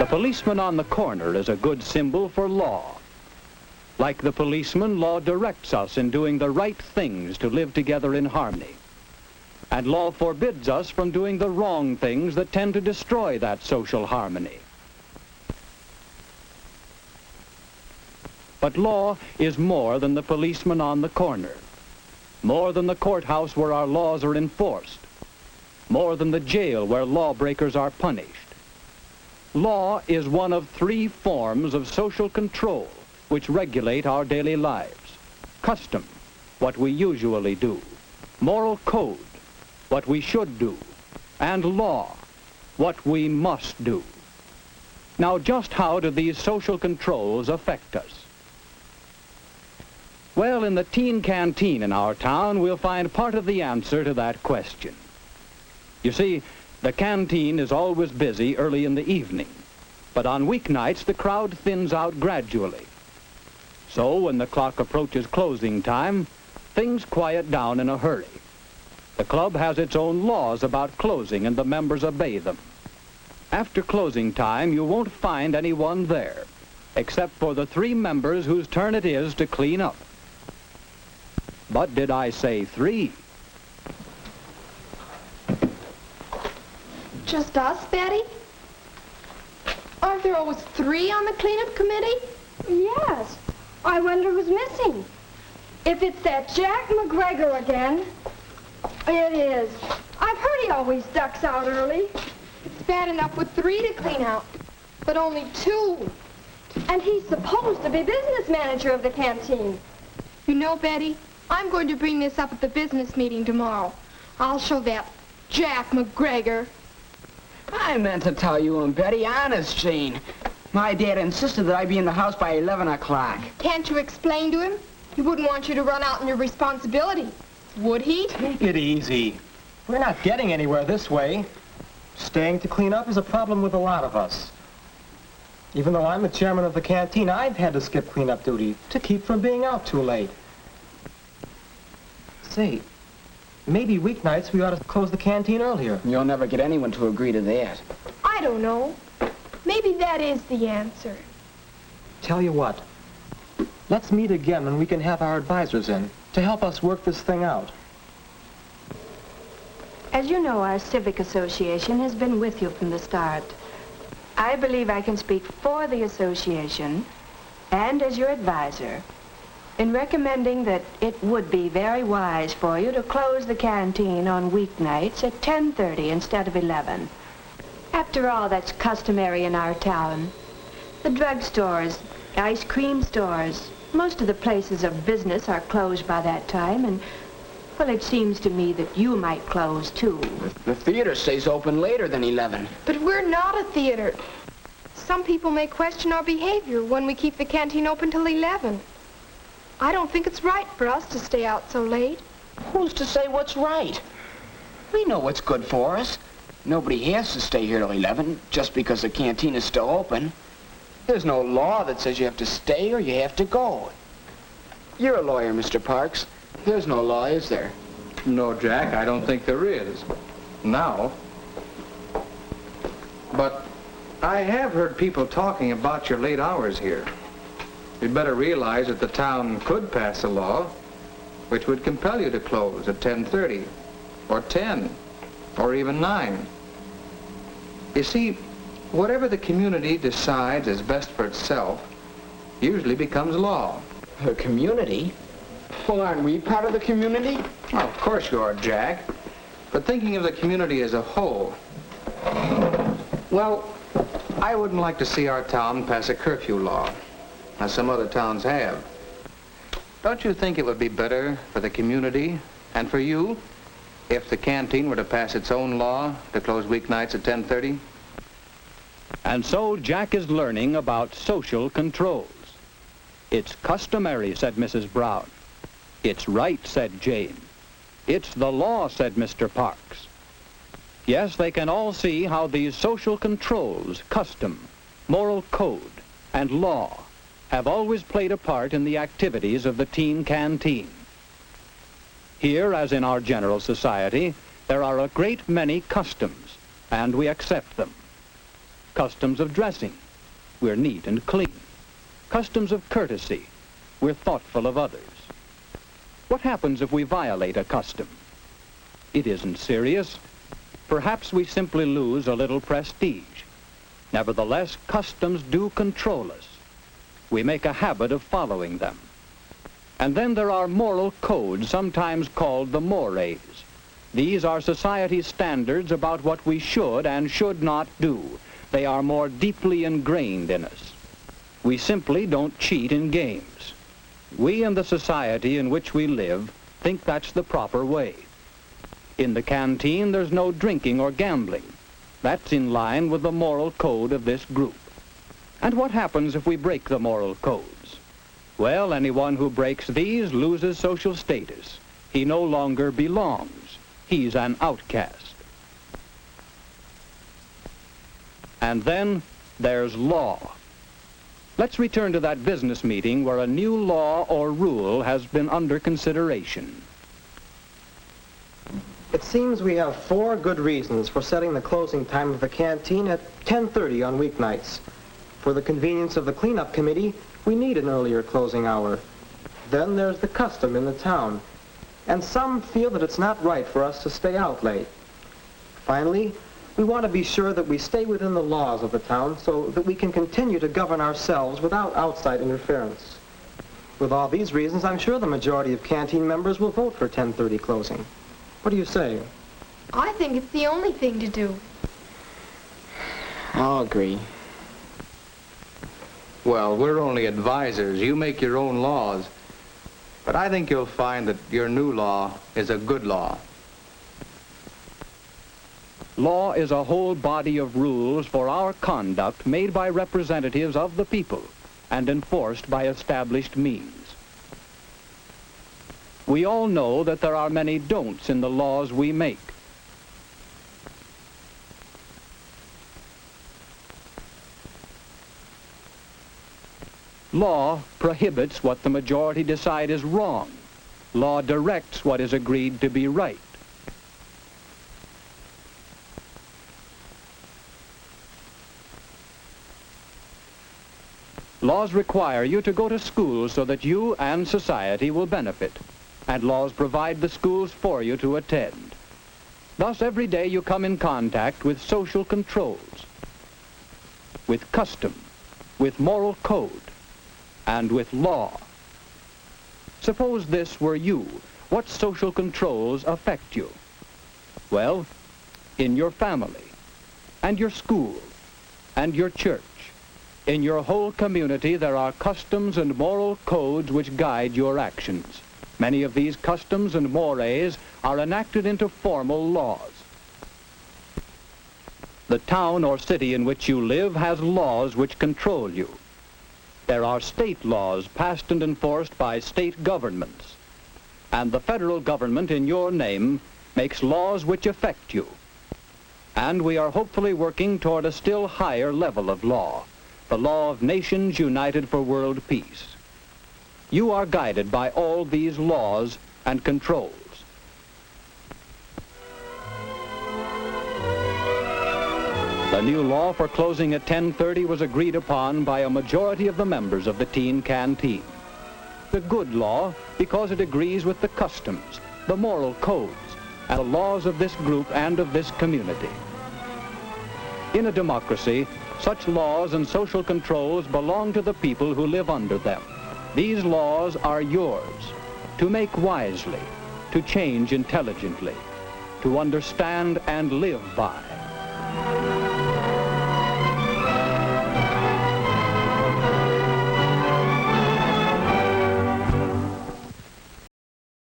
policeman on the corner is a good symbol for law. Like the policeman, law directs us in doing the right things to live together in harmony. And law forbids us from doing the wrong things that tend to destroy that social harmony. But law is more than the policeman on the corner, more than the courthouse where our laws are enforced, more than the jail where lawbreakers are punished. Law is one of three forms of social control which regulate our daily lives. Custom, what we usually do. Moral code, what we should do. And law, what we must do. Now, just how do these social controls affect us? Well, in the teen canteen in our town, we'll find part of the answer to that question. You see, the canteen is always busy early in the evening, but on weeknights the crowd thins out gradually. So when the clock approaches closing time, things quiet down in a hurry. The club has its own laws about closing and the members obey them. After closing time, you won't find anyone there, except for the 3 members whose turn it is to clean up. But did I say 3? Just us, Betty? Aren't there always 3 on the cleanup committee? Yes. I wonder who's missing. If it's that Jack McGregor again. It is. I've heard he always ducks out early. It's bad enough with 3 to clean out, but only 2. And he's supposed to be business manager of the canteen. You know, Betty, I'm going to bring this up at the business meeting tomorrow. I'll show that Jack McGregor. I meant to tell you and Betty, honest, Jane. My dad insisted that I be in the house by 11 o'clock. Can't you explain to him? He wouldn't want you to run out on your responsibility, would he? Take it easy. We're not getting anywhere this way. Staying to clean up is a problem with a lot of us. Even though I'm the chairman of the canteen, I've had to skip cleanup duty to keep from being out too late. Say, maybe weeknights we ought to close the canteen earlier. You'll never get anyone to agree to that. I don't know. Maybe that is the answer. Tell you what, let's meet again when we can have our advisors in to help us work this thing out. As you know, our civic association has been with you from the start. I believe I can speak for the association and as your advisor in recommending that it would be very wise for you to close the canteen on weeknights at 10:30 instead of 11. After all, that's customary in our town. The drugstores, ice cream stores, most of the places of business are closed by that time, and, well, it seems to me that you might close, too. The theater stays open later than 11. But we're not a theater. Some people may question our behavior when we keep the canteen open till 11. I don't think it's right for us to stay out so late. Who's to say what's right? We know what's good for us. Nobody has to stay here till 11 just because the canteen is still open. There's no law that says you have to stay or you have to go. You're a lawyer, Mr. Parks. There's no law, is there? No, Jack, I don't think there is. Now. But I have heard people talking about your late hours here. You'd better realize that the town could pass a law which would compel you to close at 10:30 or 10 or even 9. You see, whatever the community decides is best for itself usually becomes law. The community? Well, aren't we part of the community? Well, of course you are, Jack. But thinking of the community as a whole, well, I wouldn't like to see our town pass a curfew law, as some other towns have. Don't you think it would be better for the community and for you if the canteen were to pass its own law to close weeknights at 10:30? And so Jack is learning about social controls. It's customary, said Mrs. Brown. It's right, said Jane. It's the law, said Mr. Parks. Yes, they can all see how these social controls, custom, moral code, and law have always played a part in the activities of the teen canteen. Here, as in our general society, there are a great many customs, and we accept them. Customs of dressing. We're neat and clean. Customs of courtesy. We're thoughtful of others. What happens if we violate a custom? It isn't serious. Perhaps we simply lose a little prestige. Nevertheless, customs do control us. We make a habit of following them. And then there are moral codes, sometimes called the mores. These are society's standards about what we should and should not do. They are more deeply ingrained in us. We simply don't cheat in games. We in the society in which we live think that's the proper way. In the canteen, there's no drinking or gambling. That's in line with the moral code of this group. And what happens if we break the moral codes? Well, anyone who breaks these loses social status. He no longer belongs. He's an outcast. And then there's law. Let's return to that business meeting where a new law or rule has been under consideration. It seems we have 4 good reasons for setting the closing time of the canteen at 10:30 on weeknights. For the convenience of the cleanup committee, we need an earlier closing hour. Then there's the custom in the town. And some feel that it's not right for us to stay out late. Finally, we want to be sure that we stay within the laws of the town so that we can continue to govern ourselves without outside interference. With all these reasons, I'm sure the majority of canteen members will vote for 10:30 closing. What do you say? I think it's the only thing to do. I'll agree. Well, we're only advisors. You make your own laws. But I think you'll find that your new law is a good law. Law is a whole body of rules for our conduct made by representatives of the people and enforced by established means. We all know that there are many don'ts in the laws we make. Law prohibits what the majority decide is wrong. Law directs what is agreed to be right. Laws require you to go to school so that you and society will benefit, and laws provide the schools for you to attend. Thus, every day you come in contact with social controls, with custom, with moral code, and with law. Suppose this were you. What social controls affect you? Well, in your family, and your school, and your church. In your whole community, there are customs and moral codes which guide your actions. Many of these customs and mores are enacted into formal laws. The town or city in which you live has laws which control you. There are state laws passed and enforced by state governments. And the federal government in your name makes laws which affect you. And we are hopefully working toward a still higher level of law, the law of nations united for world peace. You are guided by all these laws and controls. The new law for closing at 10:30 was agreed upon by a majority of the members of the teen canteen. A good law because it agrees with the customs, the moral codes, and the laws of this group and of this community. In a democracy, such laws and social controls belong to the people who live under them. These laws are yours, to make wisely, to change intelligently, to understand and live by.